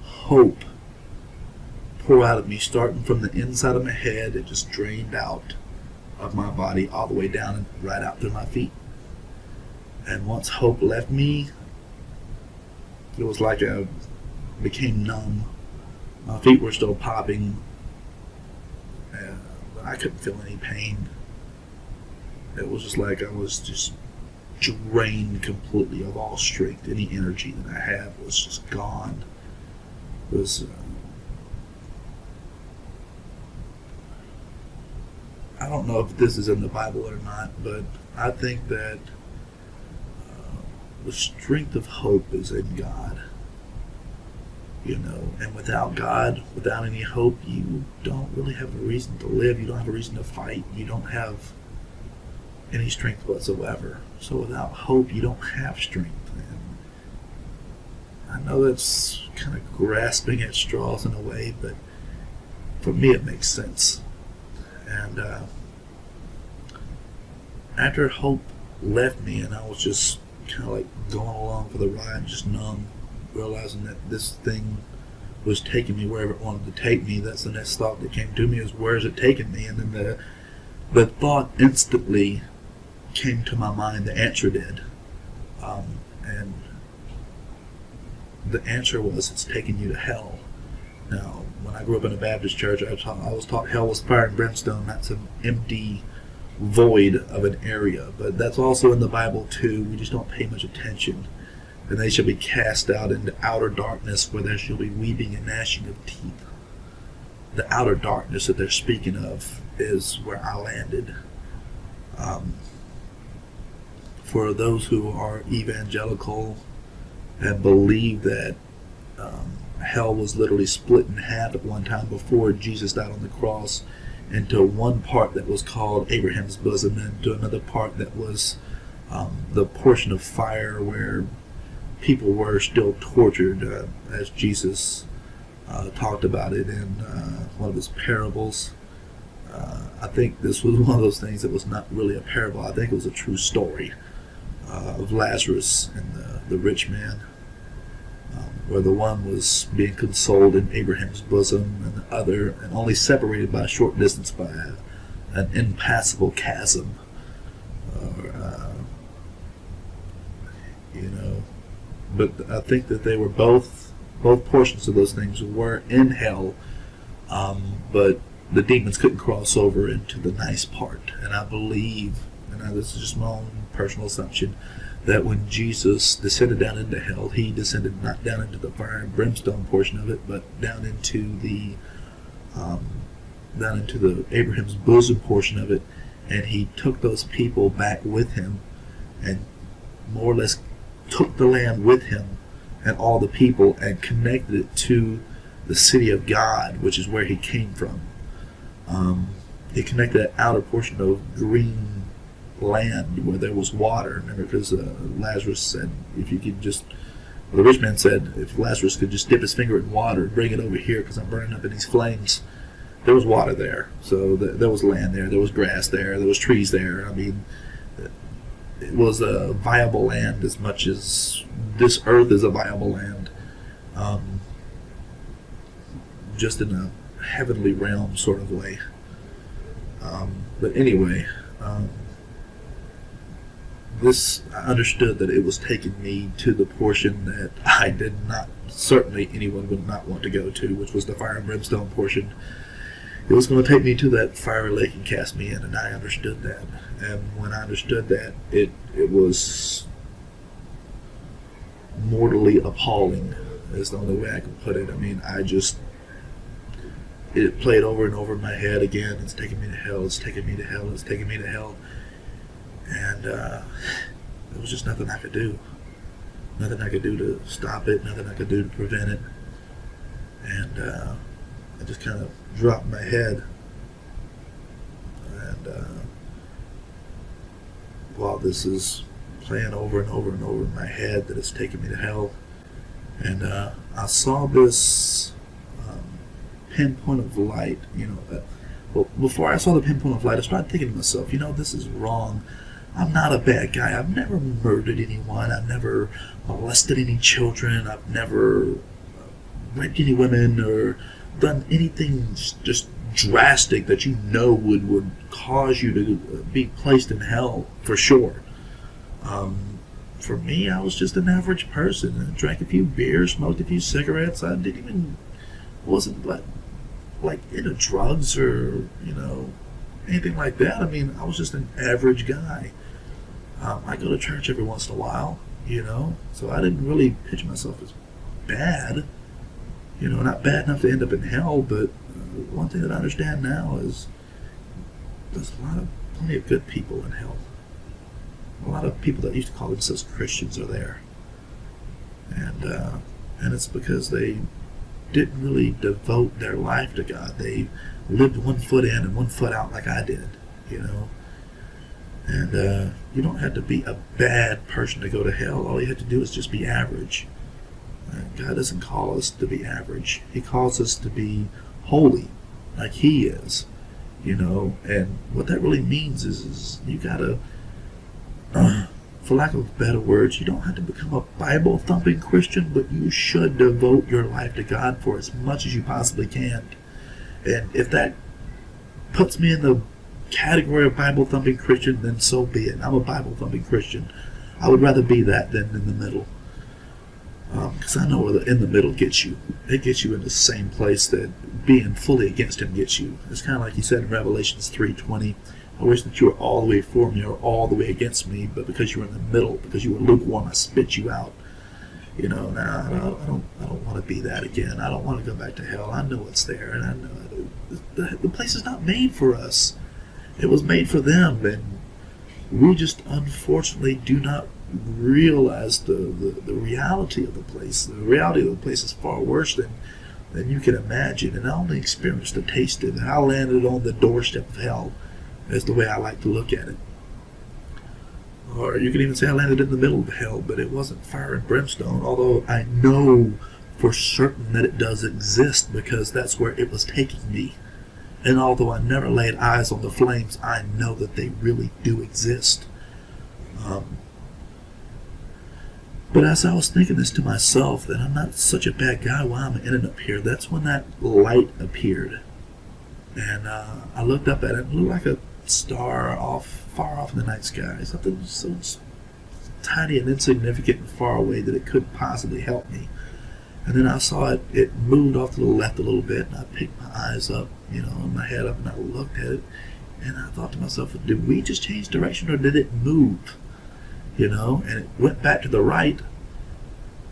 hope pour out of me, starting from the inside of my head. It just drained out of my body all the way down and right out through my feet. And once hope left me, it was like I became numb. My feet were still popping, but I couldn't feel any pain. It was just like I was just drained completely of all strength. Any energy that I had was just gone. It was I don't know if this is in the Bible or not, but I think that the strength of hope is in God. You know, and without God, without any hope, you don't really have a reason to live. You don't have a reason to fight. You don't have any strength whatsoever. So without hope, you don't have strength. And I know that's kind of grasping at straws in a way, but for me it makes sense. And after hope left me, and I was just kind of like going along for the ride, just numb, realizing that this thing was taking me wherever it wanted to take me. That's the next thought that came to me, is where is it taking me? And then the thought instantly came to my mind, the answer did. And the answer was, it's taking you to hell. Now, when I grew up in a Baptist church, I was taught hell was fire and brimstone. That's an empty void of an area. But that's also in the Bible too. We just don't pay much attention. And they shall be cast out into outer darkness, where there shall be weeping and gnashing of teeth. The outer darkness that they're speaking of is where I landed. For those who are evangelical and believe that hell was literally split in half at one time before Jesus died on the cross, into one part that was called Abraham's bosom, and to another part that was the portion of fire where people were still tortured, as Jesus talked about it in one of his parables. I think this was one of those things that was not really a parable. I think it was a true story of Lazarus and the rich man, where the one was being consoled in Abraham's bosom, and the other, and only separated by a short distance by an impassable chasm. But I think that they were both portions of those things were in hell, but the demons couldn't cross over into the nice part. And I believe, and this is just my own personal assumption, that when Jesus descended down into hell, he descended not down into the fire and brimstone portion of it, but down into the Abraham's bosom portion of it, and he took those people back with him, and more or less took the land with him and all the people, and connected it to the city of God, which is where he came from. He connected that outer portion of green land where there was water. Remember, because Lazarus said, if you could just, well, the rich man said, if Lazarus could just dip his finger in water and bring it over here, because I'm burning up in these flames. There was water there, so there was land there, there was grass there was trees there. I mean, it was a viable land as much as this earth is a viable land, just in a heavenly realm sort of way. But anyway, I understood that it was taking me to the portion that I did not, certainly anyone would not want to go to, which was the fire and brimstone portion. It was going to take me to that fiery lake and cast me in, and I understood that. And when I understood that, it was mortally appalling, is the only way I can put it. I mean, it played over and over in my head again. It's taking me to hell, it's taking me to hell, it's taking me to hell. And there was just nothing I could do. Nothing I could do to stop it, nothing I could do to prevent it. And I just kind of dropped my head. And while this is playing over and over and over in my head that it's taking me to hell, and I saw this pinpoint of light, well, before I saw the pinpoint of light, I started thinking to myself, this is wrong. I'm not a bad guy. I've never murdered anyone. I've never molested any children. I've never raped any women or done anything just drastic that would cause you to be placed in hell, for sure. For me, I was just an average person. I drank a few beers, smoked a few cigarettes. I wasn't like into drugs or anything like that. I mean, I was just an average guy. I go to church every once in a while, so I didn't really picture myself as bad, not bad enough to end up in hell. But one thing that I understand now is there's plenty of good people in hell. A lot of people that used to call themselves Christians are there, and it's because they didn't really devote their life to God. They lived one foot in and one foot out, like I did, And you don't have to be a bad person to go to hell. All you have to do is just be average. God doesn't call us to be average. He calls us to be holy, like He is, And what that really means is you gotta, for lack of better words, you don't have to become a Bible-thumping Christian, but you should devote your life to God for as much as you possibly can. And if that puts me in the category of Bible-thumping Christian, then so be it. I'm a Bible-thumping Christian. I would rather be that than in the middle. Because I know where in the middle gets you. It gets you in the same place that being fully against him gets you. It's kind of like he said in Revelations 3:20, I wish that you were all the way for me or all the way against me, but because you were in the middle, because you were lukewarm, I spit you out. You know, now I don't want to be that again. I don't want to go back to hell. I know it's there, and I know the place is not made for us. It was made for them, and we just unfortunately do not realize the reality of the place. The reality of the place is far worse than you can imagine, and I only experienced a taste of it. I landed on the doorstep of hell, is the way I like to look at it. Or you can even say I landed in the middle of hell, but it wasn't fire and brimstone, although I know for certain that it does exist because that's where it was taking me. And although I never laid eyes on the flames, I know that they really do exist. But as I was thinking this to myself, that I'm not such a bad guy, why I'm ending up here, that's when that light appeared. And I looked up at it, and it looked like a star far off in the night sky. Something so tiny and insignificant and far away that it couldn't possibly help me. And then I saw it moved off to the left a little bit, and I picked my eyes up, my head up, and I looked at it, and I thought to myself, did we just change direction, or did it move? And it went back to the right,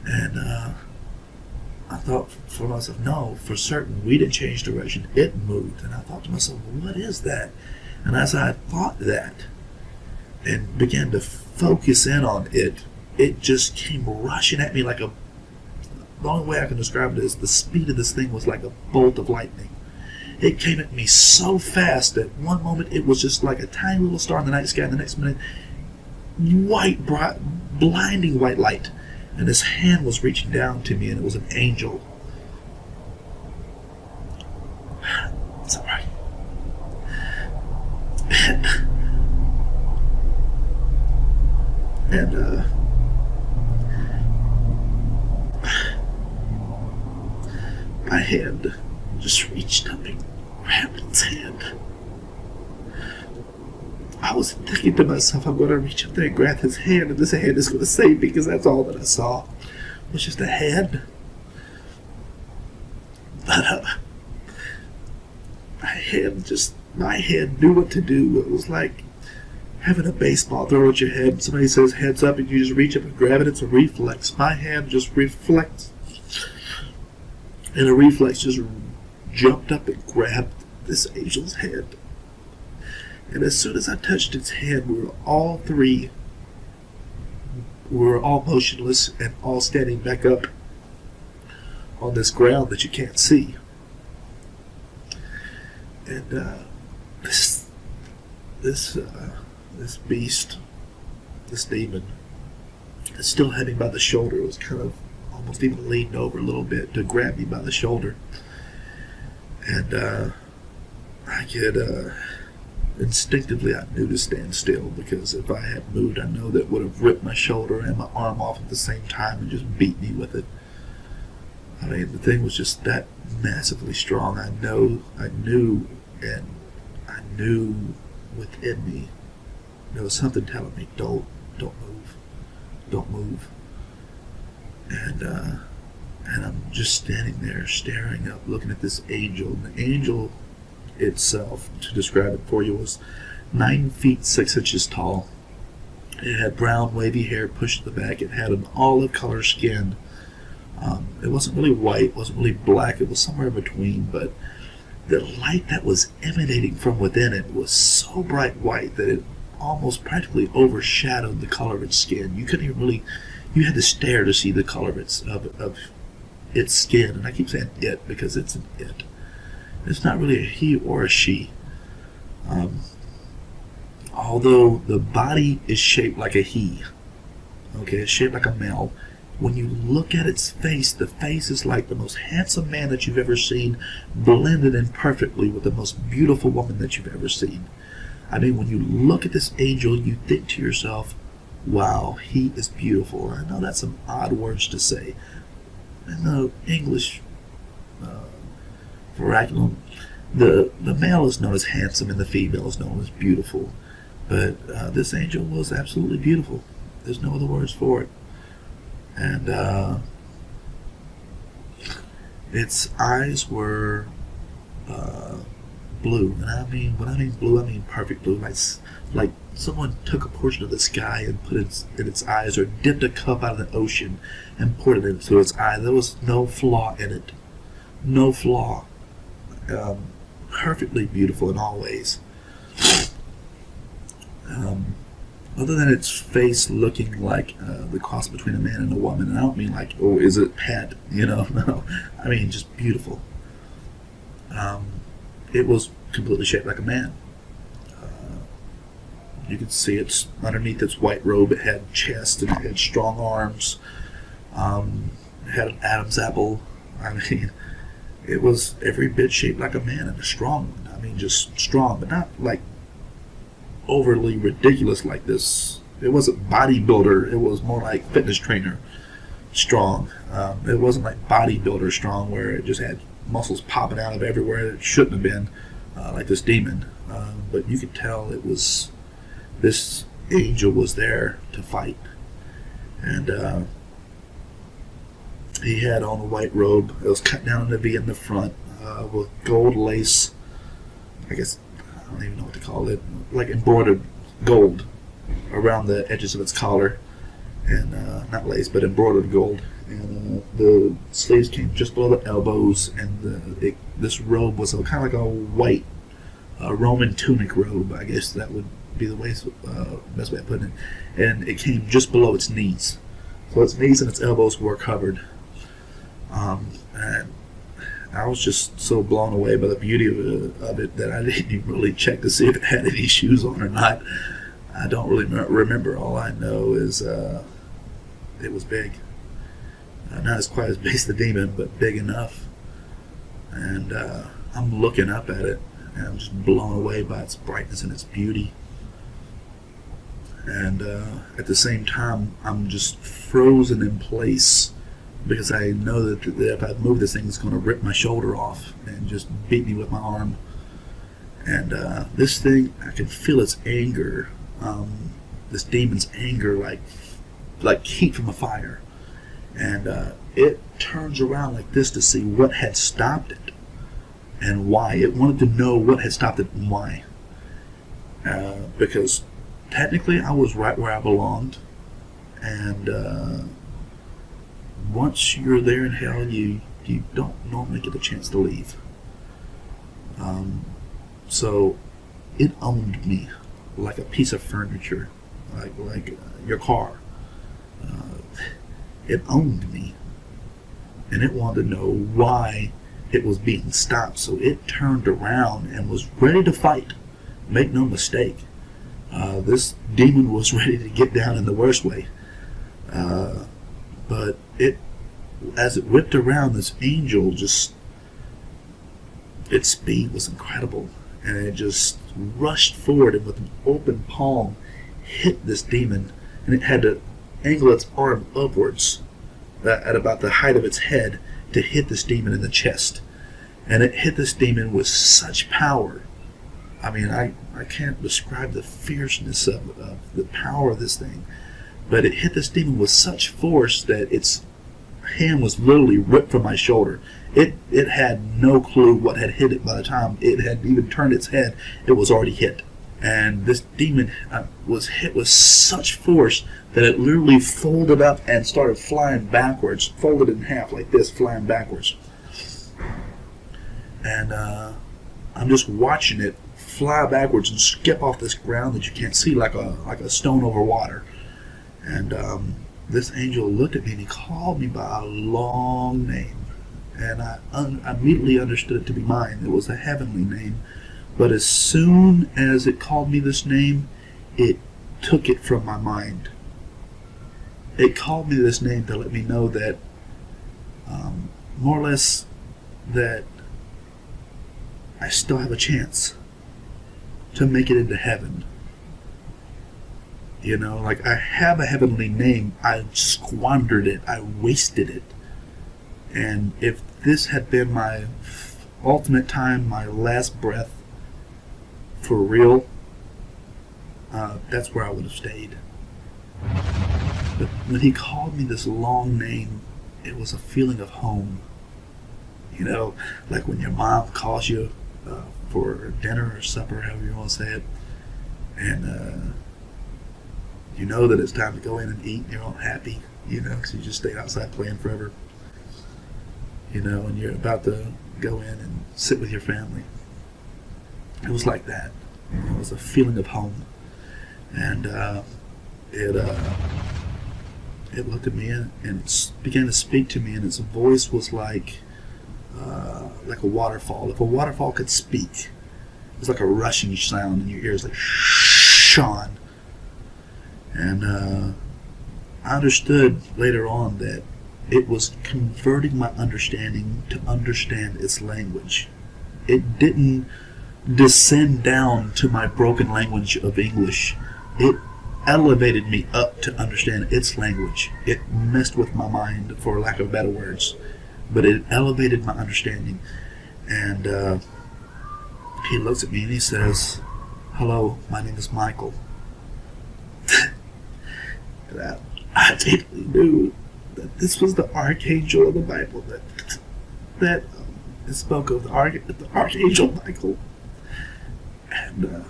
and I thought for myself, no, for certain, we didn't change direction, it moved. And I thought to myself, well, what is that? And as I thought that, and began to focus in on it, it just came rushing at me like the only way I can describe it is the speed of this thing was like a bolt of lightning. It came at me so fast that one moment it was just like a tiny little star in the night sky, and the next minute, white, bright, blinding white light. And his hand was reaching down to me, and it was an angel. It's all right. And my hand just reached up and grabbed his hand. I was thinking to myself, I'm going to reach up there and grab his hand, and this hand is going to save me, because that's all that I saw was just a hand. But my hand knew what to do. It was like having a baseball thrown at your head. Somebody says heads up, and you just reach up and grab it. It's a reflex. My hand just reflects, and a reflex just jumped up and grabbed this angel's hand. And as soon as I touched its hand, we were all motionless and all standing back up on this ground that you can't see. And this beast, this demon, still had me by the shoulder. It was kind of almost even leaned over a little bit to grab me by the shoulder. And I could instinctively, I knew to stand still, because if I had moved, I know that it would have ripped my shoulder and my arm off at the same time and just beat me with it. I mean, the thing was just that massively strong. I knew within me, there was something telling me, don't move. And I'm just standing there, staring up, looking at this angel. And the angel itself, to describe it for you, was 9 feet 6 inches tall. It had brown wavy hair pushed to the back. It had an olive color skin. It wasn't really white, it wasn't really black, it was somewhere in between, but the light that was emanating from within it was so bright white that it almost practically overshadowed the color of its skin. You couldn't even really, you had to stare to see the color of its skin. And I keep saying it because it's an it. It's not really a he or a she. Although the body is shaped like a he. Okay, it's shaped like a male. When you look at its face, the face is like the most handsome man that you've ever seen, blended in perfectly with the most beautiful woman that you've ever seen. I mean, when you look at this angel, you think to yourself, wow, he is beautiful. I know that's some odd words to say. In the English vernacular, the male is known as handsome and the female is known as beautiful. But this angel was absolutely beautiful. There's no other words for it. And Its eyes were blue, and when I mean blue, I mean perfect blue. Like someone took a portion of the sky and put it in its eyes, or dipped a cup out of the ocean and poured it into its eye. There was no flaw in it, no flaw. Perfectly beautiful in all ways. Other than its face looking like the cross between a man and a woman, and I don't mean like, oh, is it Pat? No. I mean just beautiful. It was completely shaped like a man. You could see it's underneath its white robe. It had chest and it had strong arms. It had an Adam's apple. I mean, it was every bit shaped like a man, and a strong one. I mean, just strong, but not like overly ridiculous like this. It wasn't bodybuilder. It was more like fitness trainer strong. It wasn't like bodybuilder strong, where it just had muscles popping out of everywhere it shouldn't have been, like this demon. But you could tell it was, this angel was there to fight. And he had on a white robe. It was cut down in a V in the front, with gold lace. I guess, I don't even know what to call it. Like embroidered gold around the edges of its collar. And not lace, but embroidered gold. And the sleeves came just below the elbows, and this robe was kind of like a white Roman tunic robe. I guess that would be the best way of putting it. And it came just below its knees. So its knees and its elbows were covered. And I was just so blown away by the beauty of it that I didn't even really check to see if it had any shoes on or not. I don't really remember. All I know is it was big. Not as quite as big as the demon, but big enough. And I'm looking up at it, and I'm just blown away by its brightness and its beauty. And at the same time, I'm just frozen in place, because I know that if I move this thing, it's going to rip my shoulder off and just beat me with my arm. And this thing, I can feel its anger, this demon's anger, like heat from a fire. And it turns around like this to see what had stopped it and why. It wanted to know what had stopped it and why. Because technically I was right where I belonged. And once you're there in hell, you don't normally get a chance to leave. So it owned me like a piece of furniture, like your car. It owned me, and it wanted to know why it was being stopped. So it turned around and was ready to fight. Make no mistake, this demon was ready to get down in the worst way. But as it whipped around, this angel its speed was incredible, and it just rushed forward and with an open palm hit this demon, and it had to angle its arm upwards at about the height of its head to hit this demon in the chest. And it hit this demon with such power. I mean, I can't describe the fierceness of the power of this thing, but it hit this demon with such force that its hand was literally ripped from my shoulder. It had no clue what had hit it. By the time it had even turned its head, it was already hit. And this demon was hit with such force that it literally folded up and started flying backwards, folded in half like this, flying backwards. And I'm just watching it fly backwards and skip off this ground that you can't see, like a stone over water. And this angel looked at me and he called me by a long name. And I immediately understood it to be mine. It was a heavenly name. But as soon as it called me this name, it took it from my mind. It called me this name to let me know that, more or less, that I still have a chance to make it into heaven. You know, like, I have a heavenly name. I squandered it. I wasted it. And if this had been my ultimate time, my last breath, for real, that's where I would have stayed. But when he called me this long name, it was a feeling of home. You know, like when your mom calls you for dinner or supper, however you want to say it, and you know that it's time to go in and eat, and you're all happy, you know, because you just stayed outside playing forever, you know, and you're about to go in and sit with your family. It was like that. It was a feeling of home, and it looked at me and it began to speak to me, and its voice was like a waterfall. If a waterfall could speak, it was like a rushing sound in your ears, like Shawn. And I understood later on that it was converting my understanding to understand its language. It didn't descend down to my broken language of English. It elevated me up to understand its language. It messed with my mind, for lack of better words, but it elevated my understanding. And he looks at me and he says, "Hello, my name is Michael." And I immediately knew that this was the archangel of the Bible that spoke of the archangel Michael. And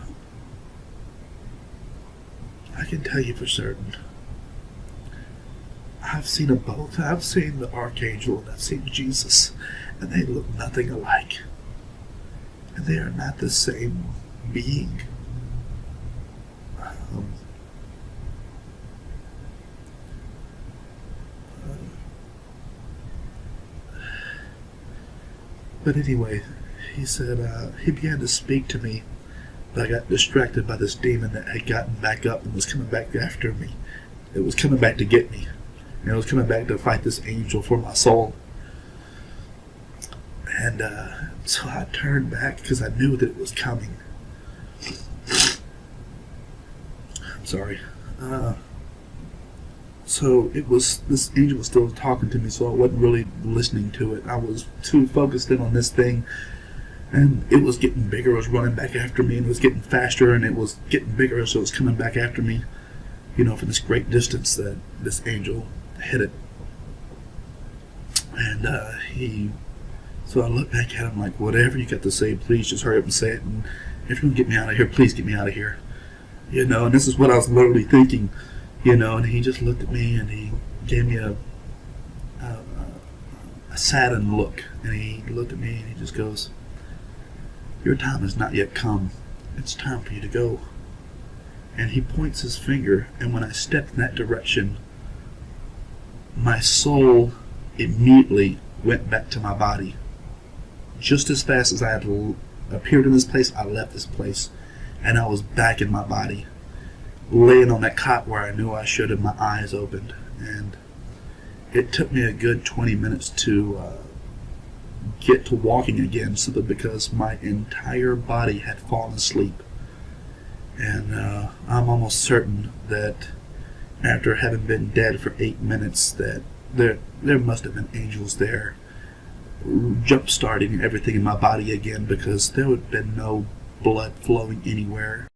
I can tell you for certain, I've seen them both. I've seen the archangel and I've seen Jesus, and they look nothing alike. And they are not the same being. But anyway, he said, he began to speak to me, but I got distracted by this demon that had gotten back up and was coming back after me. It was coming back to get me. And it was coming back to fight this angel for my soul. And so I turned back because I knew that it was coming. I'm sorry. So it was, this angel was still talking to me, so I wasn't really listening to it. I was too focused in on this thing, and it was getting bigger. It was running back after me, and it was getting faster, and it was getting bigger, so it was coming back after me, you know, from this great distance that this angel hit it. And so I looked back at him like, whatever you got to say, please just hurry up and say it, and if you can get me out of here, please get me out of here. You know, and this is what I was literally thinking. You know, and he just looked at me and he gave me a saddened look. And he looked at me and he just goes, "Your time has not yet come. It's time for you to go." And he points his finger, and when I stepped in that direction, my soul immediately went back to my body. Just as fast as I had appeared in this place, I left this place, and I was back in my body, laying on that cot where I knew I should have, my eyes opened. And it took me a good 20 minutes to get to walking again, simply because my entire body had fallen asleep. And I'm almost certain that after having been dead for 8 minutes, that there must have been angels there jump starting everything in my body again, because there would have been no blood flowing anywhere.